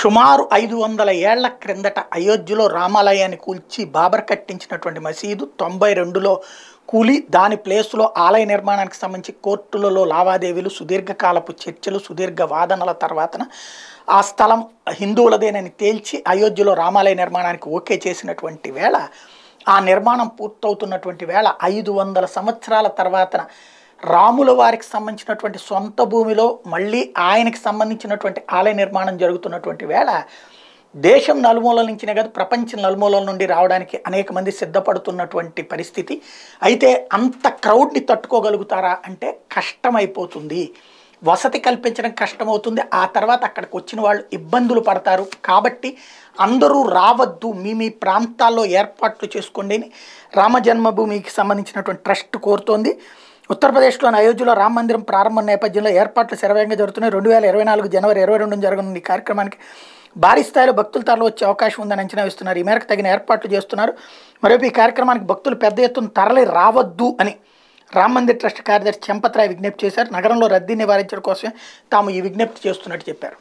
సుమారు 500 ఏళ్ల క్రిందట అయోధ్యలో రామాలయాన్ని కూల్చి బాబర్ కట్టించినటువంటి మసీదు 92లో కూలి దాని ప్లేస్లో ఆలయ నిర్మాణానికి సంబంధించి కోర్టులలో లావాదేవీలు సుదీర్ఘకాలపు చర్చలు సుదీర్ఘ వాదనల తర్వాతన ఆ స్థలం హిందువులదేనని తేల్చి అయోధ్యలో రామాలయ నిర్మాణానికి ఓకే చేసినటువంటి వేళ ఆ నిర్మాణం పూర్తవుతున్నటువంటి వేళ 500 సంవత్సరాల తర్వాతన రాముల వారికి సంబంధించినటువంటి సొంత భూమిలో మళ్ళీ ఆయనకి సంబంధించినటువంటి ఆలయ నిర్మాణం జరుగుతున్నటువంటి వేళ దేశం నలుమూలల నుంచినే కాదు ప్రపంచం నలుమూలల నుండి రావడానికి అనేక మంది సిద్ధపడుతున్నటువంటి పరిస్థితి. అయితే అంత క్రౌడ్ని తట్టుకోగలుగుతారా అంటే కష్టమైపోతుంది. వసతి కల్పించడం కష్టమవుతుంది. ఆ తర్వాత అక్కడికి వచ్చిన వాళ్ళు ఇబ్బందులు పడతారు. కాబట్టి అందరూ రావద్దు, మీ ప్రాంతాల్లో ఏర్పాట్లు చేసుకోండి అని రామ జన్మభూమికి సంబంధించినటువంటి ట్రస్ట్ కోరుతోంది. ఉత్తరప్రదేశ్లోని అయోధ్యలో రామ మందిరం ప్రారంభం నేపథ్యంలో ఏర్పాట్లు శరవేగంగా జరుగుతున్నాయి. 2024 జనవరి 22 జరగనున్న ఈ కార్యక్రమానికి భారీ స్థాయిలో భక్తుల తరలి వచ్చే అవకాశం ఉందని అంచనా వేస్తున్నారు. ఈ మేరకు తగిన ఏర్పాట్లు చేస్తున్నారు. మరోపు ఈ కార్యక్రమానికి భక్తులు పెద్ద ఎత్తున తరలి రావద్దు అని రామ మందిర్ ట్రస్ట్ కార్యదర్శి చెంపత్రాయ్ విజ్ఞప్తి చేశారు. నగరంలో రద్దీ నివారించడం కోసమే తాము ఈ విజ్ఞప్తి చేస్తున్నట్టు చెప్పారు.